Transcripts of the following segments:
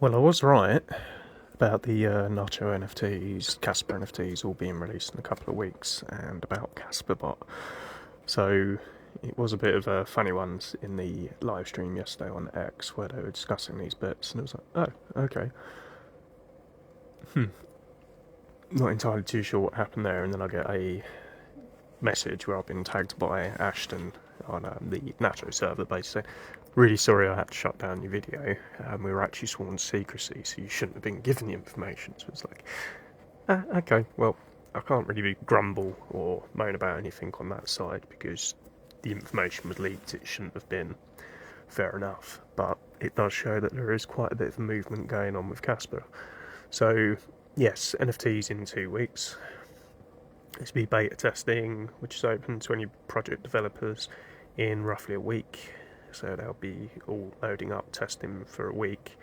Well, I was right about the Nacho NFTs, Kaspa NFTs all being released in a couple of weeks, and about Kaspa bot. So it was a bit of a funny ones in the live stream yesterday on X where they were discussing these bits, and it was like, oh, okay. Not entirely too sure what happened there, and then I get a message where I've been tagged by Ashton on the Nacho server basically. Really sorry I had to shut down your video. We were actually sworn to secrecy, so you shouldn't have been given the information. So it's like, okay, well, I can't really grumble or moan about anything on that side because the information was leaked. It shouldn't have been. Fair enough, but it does show that there is quite a bit of movement going on with Kaspa. So, yes, NFTs in 2 weeks. It's be beta testing, which is open to any project developers in roughly a week. So they'll be all loading up, testing for a week,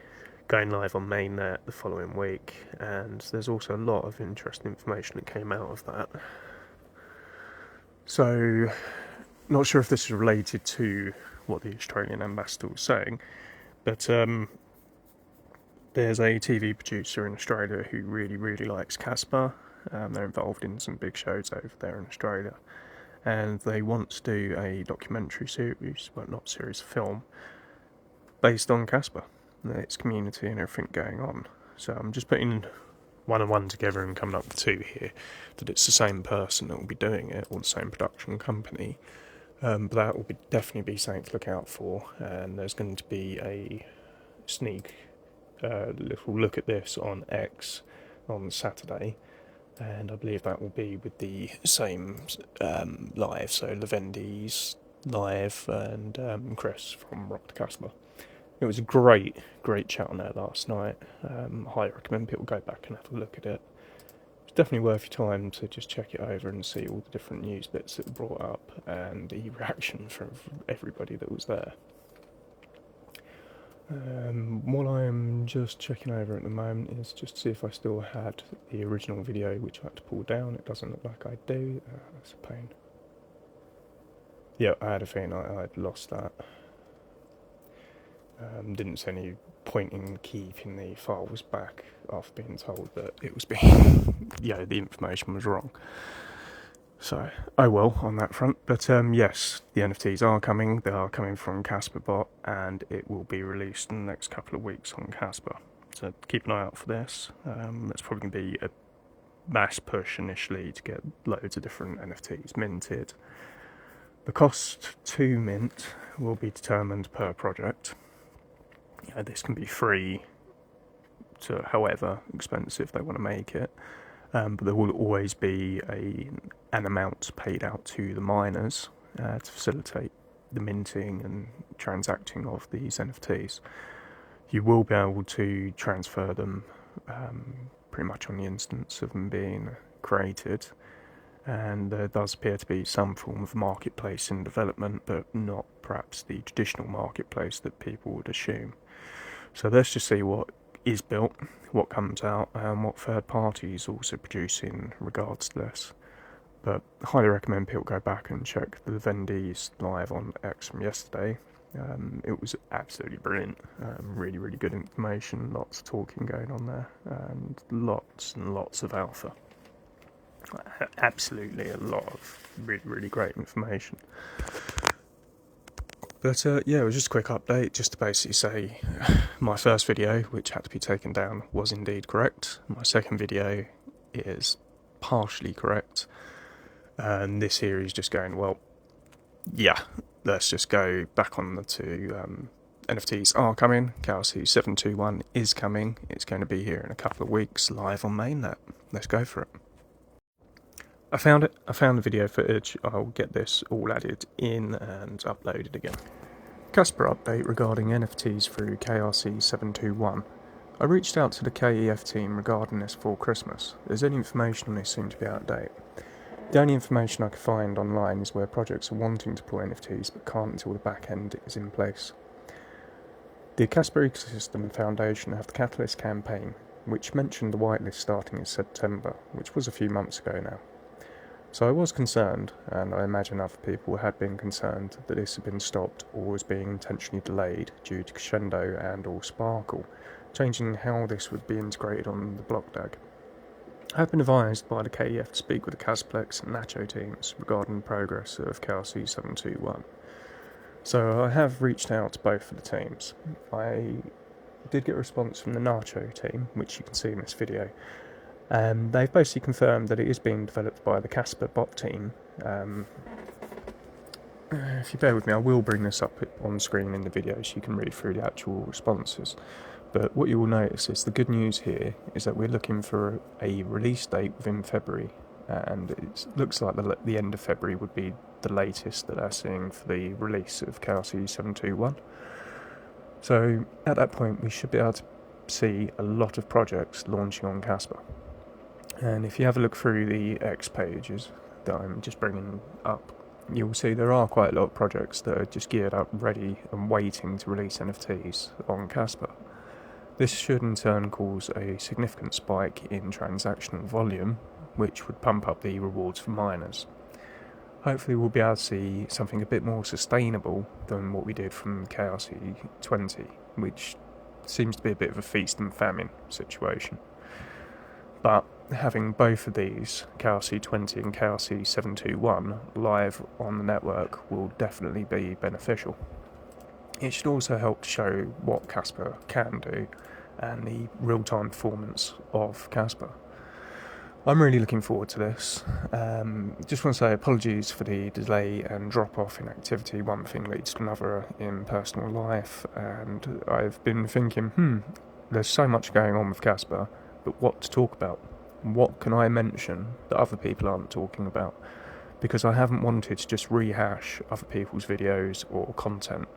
going live on mainnet the following week, and there's also a lot of interesting information that came out of that. So, not sure if this is related to what the Australian ambassador was saying, but there's a TV producer in Australia who really likes Kaspa. They're involved in some big shows over there in Australia, and they want to do a documentary series, well, not series, film, based on Kaspa, its community and everything going on. So I'm just putting one and one together and coming up with two here, that it's the same person that will be doing it, or the same production company. But that will definitely be something to look out for, and there's going to be a sneak little look at this on X on Saturday, and I believe that will be with the same live, so Levendi's live and Chris from Rock the Kaspa. It was a great chat on there last night. Highly recommend people go back and have a look at it. It's definitely worth your time to just check it over and see all the different news bits that were brought up and the reaction from everybody that was there. What I'm just checking over at the moment is just to see if I still had the original video, which I had to pull down. It doesn't look like I do. That's a pain. Yeah, I had a feeling I'd lost that. Didn't see any point in keeping the files back after being told that it was being, the information was wrong. So, oh well on that front. But yes, the NFTs are coming. They are coming from Kaspa bot, and it will be released in the next couple of weeks on Kaspa. So keep an eye out for this. It's probably going to be a mass push initially to get loads of different NFTs minted. The cost to mint will be determined per project. This can be free to however expensive they want to make it, but there will always be an amount paid out to the miners to facilitate the minting and transacting of these NFTs. You will be able to transfer them pretty much on the instance of them being created, and there does appear to be some form of marketplace in development, but not perhaps the traditional marketplace that people would assume. So let's just see what is built, what comes out, and what third parties also produce in regards to this. But I highly recommend people go back and check the Vendi's live on X from yesterday. It was absolutely brilliant. Really good information, lots of talking going on there, and lots of alpha. Absolutely a lot of really great information. But it was just a quick update, just to basically say my first video, which had to be taken down, was indeed correct. My second video is partially correct. And this here is just going, let's just go back on the two. NFTs are coming. KRC 721 is coming. It's going to be here in a couple of weeks, live on mainnet. Let's go for it. I found it. I found the video footage. I'll get this all added in and uploaded again. Kaspa update regarding NFTs through KRC 721. I reached out to the KEF team regarding this for Christmas, as any information on this seemed to be out of date. The only information I could find online is where projects are wanting to pull NFTs but can't until the back end is in place. The Kaspa Ecosystem Foundation have the Catalyst campaign, which mentioned the whitelist starting in September, which was a few months ago now. So I was concerned, and I imagine other people had been concerned, that this had been stopped or was being intentionally delayed due to Crescendo and or Sparkle, changing how this would be integrated on the block DAG. I have been advised by the KEF to speak with the Kasplex and Nacho teams regarding the progress of KRC 721. So I have reached out to both of the teams. I did get a response from the Nacho team, which you can see in this video. They've basically confirmed that it is being developed by the Kaspa bot team. If you bear with me, I will bring this up on screen in the video so you can read through the actual responses. But what you will notice is the good news here is that we're looking for a release date within February, and it looks like the end of February would be the latest that they're seeing for the release of KRC 721. So at that point we should be able to see a lot of projects launching on Kaspa. And if you have a look through the X pages that I'm just bringing up, you'll see there are quite a lot of projects that are just geared up, ready and waiting to release NFTs on Kaspa. This should in turn cause a significant spike in transactional volume, which would pump up the rewards for miners. Hopefully we'll be able to see something a bit more sustainable than what we did from KRC 20, which seems to be a bit of a feast and famine situation. But having both of these, KRC 20 and KRC 721, live on the network will definitely be beneficial. It should also help to show what Kaspa can do and the real-time performance of Kaspa. I'm really looking forward to this. Just want to say apologies for the delay and drop-off in activity. One thing leads to another in personal life, and I've been thinking, there's so much going on with Kaspa, but what to talk about? What can I mention that other people aren't talking about? Because I haven't wanted to just rehash other people's videos or content.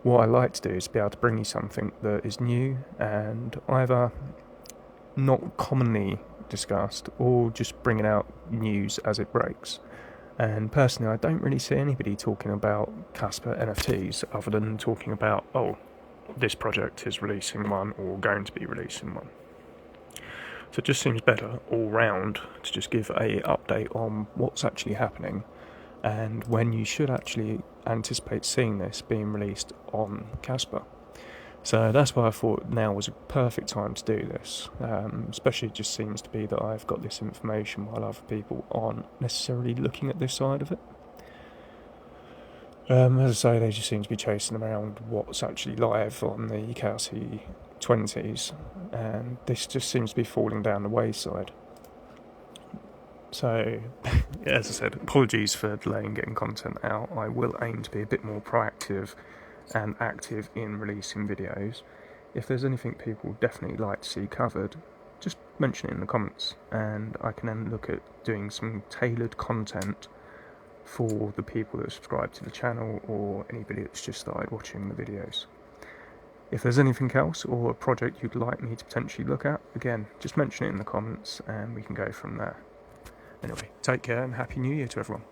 What I like to do is be able to bring you something that is new and either not commonly discussed or just bringing out news as it breaks. And personally, I don't really see anybody talking about Kaspa NFTs other than talking about, this project is releasing one or going to be releasing one. So it just seems better all round to just give a update on what's actually happening and when you should actually anticipate seeing this being released on Kaspa. So that's why I thought now was a perfect time to do this, especially it just seems to be that I've got this information while other people aren't necessarily looking at this side of it. As I say, they just seem to be chasing around what's actually live on the KRC 20s, and this just seems to be falling down the wayside. So, as I said, apologies for delaying getting content out. I will aim to be a bit more proactive and active in releasing videos. If there's anything people definitely like to see covered, just mention it in the comments, and I can then look at doing some tailored content for the people that subscribe to the channel or anybody that's just started watching the videos. If there's anything else or a project you'd like me to potentially look at, again, just mention it in the comments and we can go from there. Anyway, take care and Happy New Year to everyone.